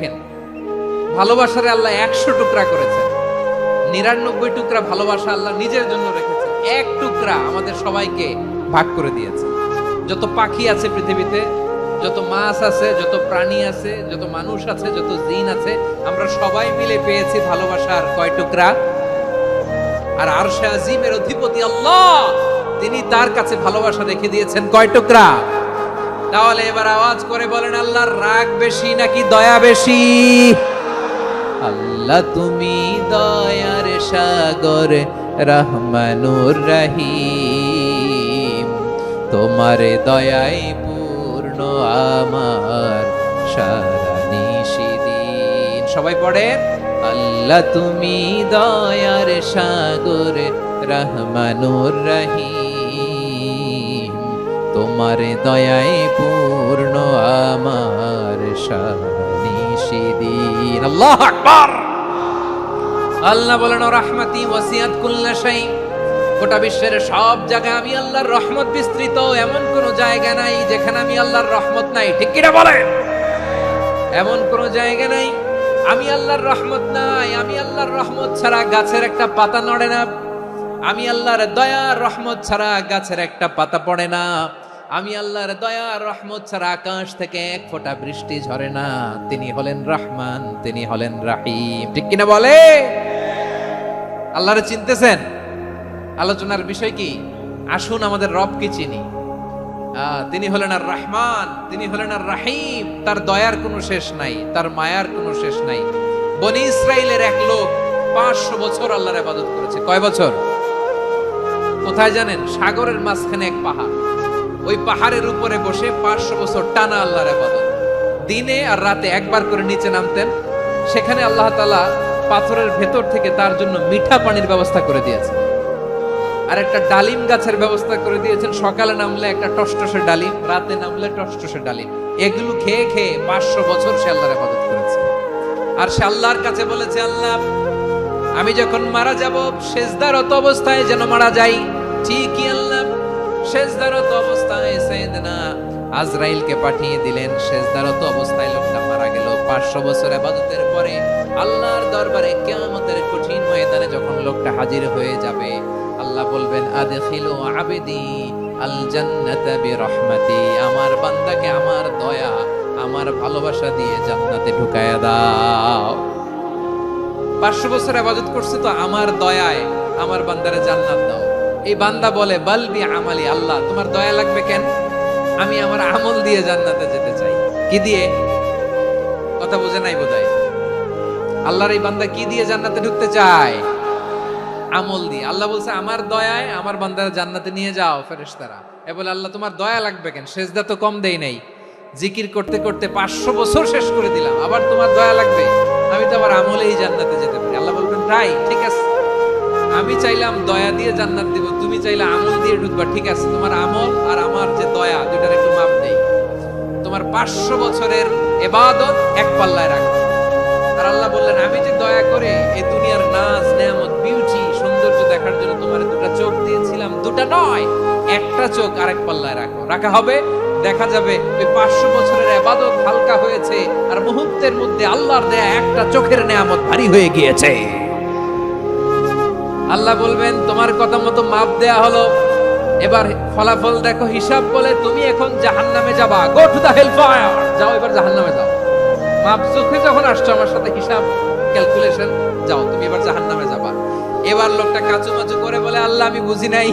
দেখেন, ভালোবাসারে আল্লাহ 100 টুকরা করেছেন, 99 টুকরা ভালোবাসা আল্লাহ নিজের জন্য রেখেছেন, এক টুকরা আমাদের সবাইকে ভাগ করে দিয়েছে। যত পাখি আছে পৃথিবীতে, যত মাছ আছে, যত প্রাণী আছে, যত মানুষ আছে, যত জিন আছে, আমরা সবাই মিলে পেয়েছি ভালোবাসার কয় টুকরা? আর আরশে আজিমের অধিপতি আল্লাহ, তিনি তার কাছে ভালোবাসা রেখে দিয়েছেন কয় টুকরা? তাহলে এবার আওয়াজ করে বলেন, আল্লাহর রাগ বেশি নাকি দয়া বেশি? আল্লাহ তুমি দয়ার সাগর, রহমানুর রহিম, তোমার দয়ায় পূর্ণ আমার সারা নিশিদিন। সবাই পড়ে, আল্লাহ তুমি দয়ার সাগর, রহমানুর রহিম, তোমার দয়ায় পূর্ণ আমার সারা নিশিদিন। আল্লাহু আকবার। আল্লাহ বলেন, রাহমাতি ওয়াসিআত কুল্লা শাই, গোটা বিশ্বের সব জায়গায় আমি আল্লাহর রহমত বিস্তৃত, এমন কোন জায়গা নাই যেখানে আমি আল্লাহর রহমত নাই। ঠিক কিনা বলেন? এমন কোন জায়গা নাই আমি আল্লাহর রহমত নাই। আমি আল্লাহর রহমত ছাড়া গাছের একটা পাতা নড়ে না, আমি আল্লাহর দয়ার রহমত ছাড়া গাছের একটা পাতা পড়ে না, আমি আল্লাহর দয়ার রহমত ছাড়া আকাশ থেকে এক ফোঁটা বৃষ্টি ঝরে না। তিনি হলেন রহমান, তিনি হলেন রাহিম। ঠিক কিনা বলে? আল্লাহরে চিনতেছেন? আলোচনার বিষয় কি? আসুন আমাদের রবকে চিনি। তিনি হলেন আর রহমান, তিনি হলেন আর রাহিম। তার দয়ার কোনো শেষ নাই, তার মায়ার কোনো শেষ নাই। বনি ইসরাইলের এক লোক 500 বছর আল্লাহর ইবাদত করেছে। কয় বছর? কোথায় জানেন? সাগরের মাঝখানে এক পাহাড়, ওই পাহাড়ের উপরে বসে 500 বছর টানা আল্লাহর ইবাদত। দিনে আর রাতে একবার করে নিচে নামতেন। সেখানে আল্লাহ তাআলা পাথরের ভেতর থেকে তার জন্য মিঠা পানির ব্যবস্থা করে দিয়েছেন, আর একটা ডালিম গাছের ব্যবস্থা করে দিয়েছেন। সকালে নামলে একটা টসটসে ডালিম, রাতে নামলে টসটসে ডালিম। এগুলো খেয়ে খেয়ে 500 বছর সে আল্লাহর ইবাদত করেছে। আর সে আল্লাহর কাছে বলেছে, আল্লাহ আমি যখন মারা যাব সেজদারত অবস্থায় যেন মারা যাই। ঠিকই আল্লাহ সেজদারত অবস্থায় সাইয়েদনা আজরাইলকে পাঠিয়ে দিলেন। সেজদারত অবস্থায় লোকটা মারা গেল। 500 বছর ইবাদতের পরে আল্লাহর দরবারে কিয়ামতের কঠিন ময়দানে যখন লোকটা হাজির হয়ে যাবে, আল্লাহ বলবেন, আদখিলু আবদি আল জান্নাতা বিরহমাতি, আমার বান্দাকে আমার দয়া, আমার ভালোবাসা দিয়ে জান্নাতে ঢুকায়া দাও। 500 বছর ইবাদত করছে তো আমার দয়ায় আমার বান্দারে জান্নাত দাও। এই বান্দা বলে, বালবি আমালি, আল্লাহ তোমার দয়া লাগবে কেন? আমি আমার আমল দিয়ে জান্নাতে যেতে চাই। কি দিয়ে? কথা বুঝে নাই বোধহয়। আল্লাহর এই বান্দা কি দিয়ে জান্নাতে ঢুকতে চায়? আমল দিয়ে। আল্লাহ বলছে, আমার দয়ায় আমার বান্দারা জান্নাতে নিয়ে যাও। ফেরেশতারা এ বলে, আল্লাহ তোমার দয়া লাগবে কেন? সেজদা তো কম দেই নাই, জিকির করতে করতে 500 বছর শেষ করে দিলাম, আবার তোমার দয়া লাগবে? আমি তো আমার আমলেই জান্নাতে যেতে পারি। আল্লাহ বলবেন, তাই ঠিক আছে, আমি চাইলাম দয়া দিয়ে জান্নাত দিব, তুমি চাইলে আমল দিয়ে ঢুকবা। ঠিক আছে, তোমার আমল আর আমার যে দয়া, দুটার একটু মাপ নেই। তোমার 500 বছরের ইবাদত এক পাল্লায় রাখো। আর আল্লাহ বললেন, আমি যে দয়া করে এই দুনিয়ার নাজ নেয়ামত বিউটি সৌন্দর্য দেখার জন্য তোমার দুটা চোখ দিয়েছিলাম, দুটা নয় একটা চোখ আরেক পাল্লায় রাখো। রাখা হবে, দেখা যাবে ওই 500 বছরের ইবাদত হালকা হয়েছে, আর মুহূর্তের মধ্যে আল্লাহর দেয়া একটা চোখের নেয়ামত ভারী হয়ে গিয়েছে। আল্লাহ বলবেন, তোমার কথা মতো মাপ দেয়া হলো, এবার ফলাফল দেখো। হিসাব বলে, তুমি এখন জাহান্নামে যাবা। Go to the hell fire, যাও এবার জাহান্নামে যাও। মাপ চোখে যখন আসছো আমার সাথে হিসাব ক্যালকুলেশন, যাও তুমি এবার জাহান্নামে যাবা। এবার লোকটা কাচুমাচু করে বলে, আল্লাহ আমি বুঝি নাই,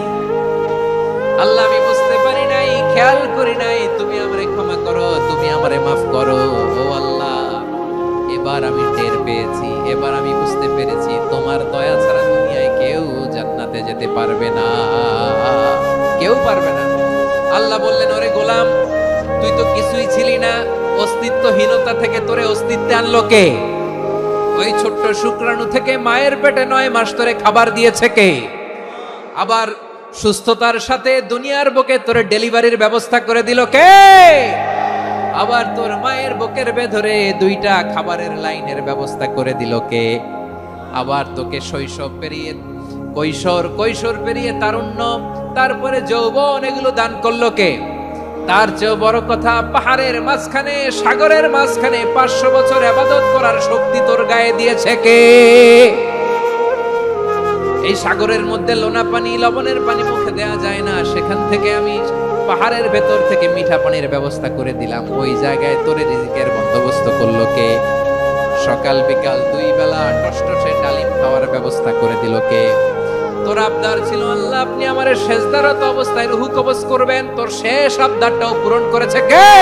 আল্লাহ আমি বুঝতে পারি নাই, খেয়াল করি নাই, তুমি আমারে ক্ষমা করো, তুমি আমারে মাফ করো। ও আল্লাহ, এবার আমি টের পেয়েছি, এবার আমি বুঝতে পেরেছি, তোমার দয়া ছাড়া দুনিয়ায় কেউ জান্নাতে যেতে পারবে না, কেউ পারবে না। আল্লাহ বললেন, ওরে গোলাম, তুই তো কিছুই ছিলি না, অস্তিত্বহীনতা থেকে তোরে অস্তিত্বে আনলো কে? ওই ছোট্ট শুক্রাণু থেকে মায়ের পেটে 9 মাস ধরে খাবার দিয়েছে কে? আবার সুস্থতার সাথে দুনিয়ার বুকে তোরে ডেলিভারির ব্যবস্থা করে দিল কে? আবার তোর মায়ের বুকের ভেতরে 2টা খাবারের লাইনের ব্যবস্থা করে দিল কে? আবার তোকে শৈশব পেরিয়ে কৈশোর, কৈশোর পেরিয়ে তারুণ্য, তারপরে যৌবন, এগুলো দান করলো কে? তার চেয়েও বড় কথা, পাহাড়ের মাঝখানে, সাগরের মাঝখানে 500 বছর ইবাদত করার শক্তি তোর গায়ে দিয়েছে কে? এই সাগরের মধ্যে লোনা পানি, লবণের পানি মুখে দেয়া যায় না, সেখান থেকে আমি পাহাড়ের ভেতর থেকে মিঠা পানির ব্যবস্থা করে দিলাম। ওই জায়গায় তোরে রিজিকের বন্দোবস্ত করলো কে? সকাল বিকাল 2 বেলা টসটসে ডালিম খাওয়ার ব্যবস্থা করে দিল কে? তোর আবদার ছিল আল্লাহ আপনি আমারে সেজদারত অবস্থায় রুহু কবজ করবেন, তোর শেষ আবদারটাও পূরণ করেছে কে?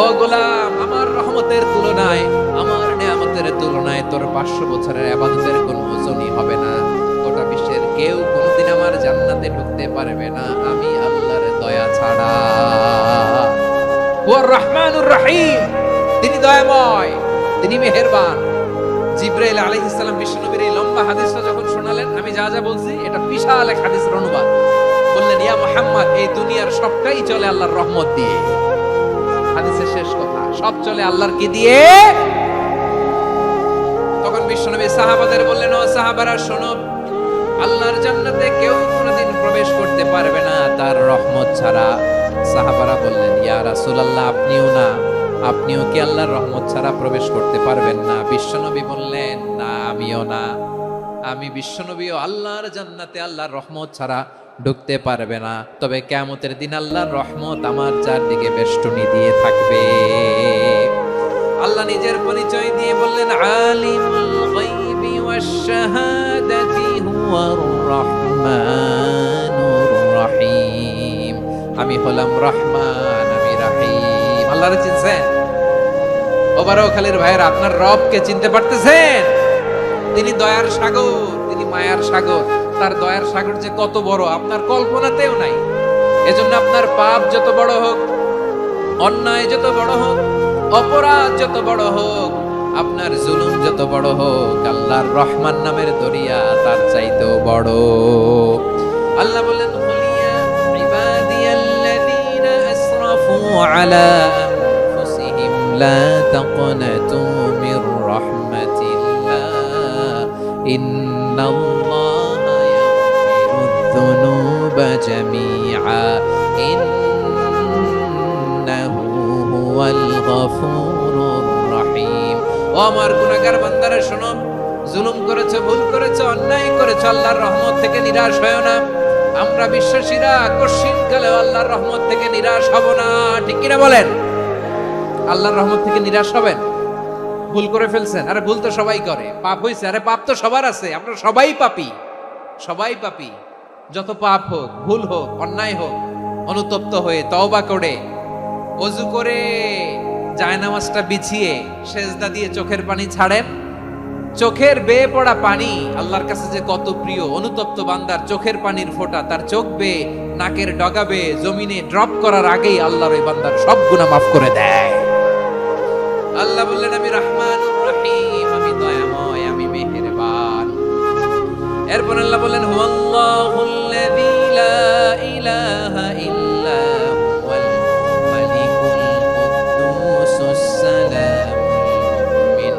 ও গোলাম, আমার রহমতের তুলনায়, আমার নিয়ামতের তুলনায় তোর 500 বছরের ইবাদতের কোনো ওজনই হবে না। গোটা বিশ্বের কেউ কোনোদিন আমার জান্নাতে ঢুকতে পারবে না আমি আল্লাহর দয়া ছাড়া। ওয়ার রহমানুর রহিম, তিনি দয়াময়, তিনি মেহেরবান। জিবরাইল আলাইহিস সালাম বিশ্বনবীর এই লম্বা হাদিসটা যখন শোনালেন, আমি যা যা বলছি এটা বিশাল এক হাদিসের অনুবাদ। বললেন, ইয়া মুহাম্মদ, এই দুনিয়ার সবটাই চলে আল্লাহর রহমত দিয়ে। হাদিসের শেষ কথা, সব চলে আল্লাহর কি দিয়ে? তখন বিশ্বনবী সাহাবাদের বললেন, ও সাহাবারা শোনো, আল্লাহর জান্নাতে কেউ কোনোদিন প্রবেশ করতে পারবে না তার রহমত ছাড়া। সাহাবারা বললেন, ইয়া রাসূলুল্লাহ, আপনিও না? আপনিও কি আল্লাহর রহমত ছাড়া প্রবেশ করতে পারবেন না? বিশ্বনবী বললেন, না, আমিও না। আমি বিশ্বনবীও আল্লাহর জান্নাতে আল্লাহর রহমত ছাড়া ঢুকতে পারবে না। তবে কিয়ামতের দিন আল্লাহর রহমত আমার চারদিকে বেষ্টনী দিয়ে থাকবে। আল্লাহ নিজের পরিচয় দিয়ে বললেন, আলিমুল গায়বি ওয়াশ শাহাদাতি হুয়ার রহমানুর রহিম। আমি হলাম রহমান, আমি রহিম। আল্লাহরে চিনছেন? ওবারখালীর ভাইয়েরা, আপনার রবকে চিনতে পারতেছেন? তিনি দয়ার সাগর, তিনি মায়ার সাগর। তার দয়ার সাগর যে কত বড় আপনার কল্পনাতেও নাই। এজন্য আপনার পাপ যত বড় হোক, অন্যায় যত বড় হোক, অপরাধ যত বড় হোক, আপনার জুলুম যত বড় হোক, আল্লাহর রহমান নামের দরিয়া তার চাইতেও বড়। আল্লাহ বলেন, কুলিয়া ইবাদিয়াল্লাযীনা আসরাফু আলা আনফুসিহিম লা তাকনাতু মির রাহমাতিল্লাহ ইন্নাল্লাহা ইয়াগফিরুয যুনুবা জামিআ ইন্নাহু হুয়াল গফুরুর রহিম। ও আমার গুনাহগার বান্দারা শোনো, জুলুম করেছো, ভুল করেছো, অন্যায় করেছো, আল্লাহর রহমত থেকে নিরাশ হয়ো না। আমরা বিশ্বাসীরা কশিনকালেও আল্লাহর রহমত থেকে নিরাশ হব না। ঠিক কিনা বলেন? আল্লাহর রহমত থেকে নিরাশ হবেন? ভুল করে ফেলছেন, আরে ভুল তো সবাই করে। পাপ হয়েছে, আরে পাপ তো সবার আছে। আমরা সবাই পাপী, সবাই পাপী। যত পাপ হোক, ভুল হোক, অন্যায় হোক, অনুতপ্ত হয়ে তওবা করে, ওযু করে, জায়নামাজটা বিছিয়ে সেজদা দিয়ে চোখের পানি ছাড়েন। চোখের বেয়ে পড়া পানি আল্লাহর কাছে যে কত প্রিয়। অনুতপ্ত বান্দার চোখের পানির ফোঁটা তার চোখ বেয়ে, নাকের ডগা বেয়ে জমিনে ড্রপ করার আগেই আল্লাহর ওই বান্দার সব গুনাহ মাফ করে দেয়। আল্লাহ বললেন, আমি রহমানুর রহিম, আমি দয়াময়, আমি মেহেরবান। এরপর আল্লাহ বললেন, হুয়াল্লাহুল্লাযী লা ইলাহা ইল্লা হুয়াল মালিকুল কুদ্দুসুস সালামুল মুমিন।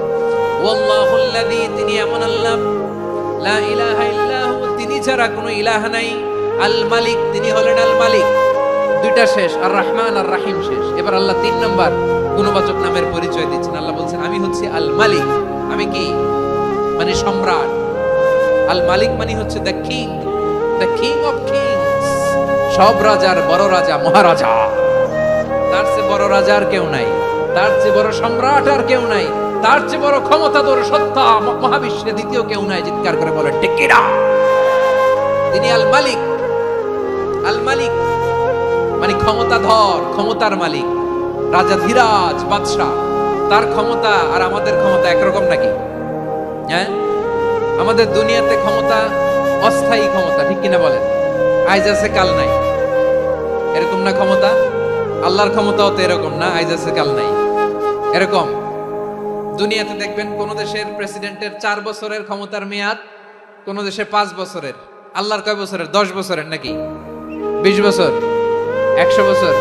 ওয়াল্লাহুল্লাযী, তিনি এমন আল্লাহ, লা ইলাহা ইল্লা হু, তিনি ছাড়া কোনো ইলাহ নাই। আল মালিক, তিনি হলেন আল মালিক। দুইটা শেষ, আর রহমান আর রাহিম শেষ। এবার আল্লাহ 3 নম্বর গুণবাচক নামের পরিচয় দিচ্ছেন। আল্লাহ বলছেন, আমি হচ্ছে আল মালিক। আমি কি? মানে সম্রাট। আল মালিক মানে হচ্ছে the king, the king of kings. সব রাজার বড় রাজা, মহারাজা। তার চেয়ে বড় রাজা আর কেউ নাই, তার চেয়ে বড় সম্রাট আর কেউ নাই, তার চেয়ে বড় ক্ষমতাধর সত্তা মহাবিশ্বে দ্বিতীয় কেউ নাই। চিৎকার করে বলেন ঠিক কিনা? তিনি আল মালিক। আল মালিক মানে ক্ষমতাধর, ক্ষমতার মালিক, রাজাধিরাজ, বাদশাহ। তার ক্ষমতা আর আমাদের ক্ষমতা একরকম নাকি? হ্যাঁ, আমাদের দুনিয়াতে ক্ষমতা অস্থায়ী ক্ষমতা, ঠিক কিনা বলেন? আইজ আছে কাল নাই, এরকম না ক্ষমতা? আল্লাহর ক্ষমতাও তো এরকম না, আইজ আছে কাল নাই এরকম। দুনিয়াতে দেখবেন কোন দেশের প্রেসিডেন্টের 4 বছরের ক্ষমতার মেয়াদ, কোন দেশে 5 বছরের। আল্লাহর কয় বছরের? 10 বছরের নাকি 20 বছর, 100 বছর।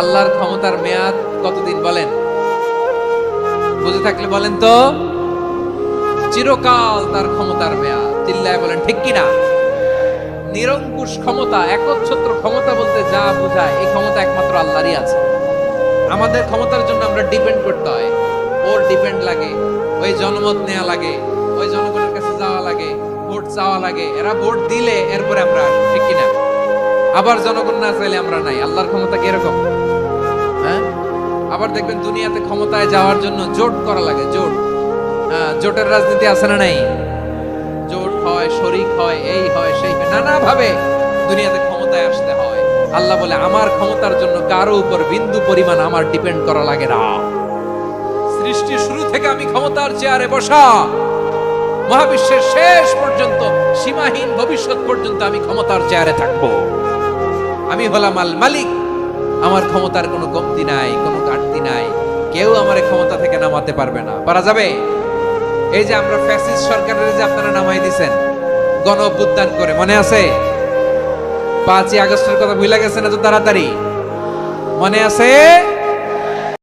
আল্লাহর ক্ষমতার মেয়াদ কতদিন বলেন? বুঝে থাকলে বলেন তো। চিরকাল তার ক্ষমতার মেয়াদ। চিল্লায় বলেন ঠিক কিনা? নিরঙ্কুশ ক্ষমতা, একচ্ছত্র ক্ষমতা বলতে যা বোঝায়, এই ক্ষমতা একমাত্র আল্লাহরই আছে। আমাদের ক্ষমতার জন্য আমরা ডিপেন্ড করতে হয়, ওর ডিপেন্ড লাগে, ওই জনমত নেওয়া লাগে, ওই জনগণের কাছে যাওয়া লাগে, ভোট চাওয়া লাগে, এরা ভোট দিলে এরপরে আমরা আসবো, ঠিক কিনা? আবার জনগণ না চাইলে আমরা নাই। আল্লাহর ক্ষমতা কি এরকম? হ্যাঁ, আবার দেখবেন দুনিয়াতে ক্ষমতায় যাওয়ার জন্য জোট করা লাগে, জোট। জোটের রাজনীতি আছে না নাই? জোট হয়, শরিক হয়, এই হয়, সেই হয়, নানা ভাবে দুনিয়াতে ক্ষমতায় আসতে হয়। আল্লাহ বলে আমার ক্ষমতার জন্য কারো উপর বিন্দু পরিমাণ আমার ডিপেন্ড করা লাগে না। সৃষ্টির শুরু থেকে আমি ক্ষমতার চেয়ারে বসা, মহাবিশ্বের শেষ পর্যন্ত, সীমাহীন ভবিষ্যৎ পর্যন্ত আমি ক্ষমতার চেয়ারে থাকবো। আমি হলাম আল মালিক। আমার ক্ষমতার কোনো কমতি নাই, কোনো ঘাটতি নাই। কেউ আমার ক্ষমতা থেকে নামাতে পারবে না। পারা যাবে? এই যে আমরা ফ্যাসিস্ট সরকারের যে আপনারা নামাই দিছেন গণ অভ্যুত্থান করে, মনে আছে? 5ই আগস্টের কথা ভুলে গেছেন এত তাড়াতাড়ি? মনে আছে?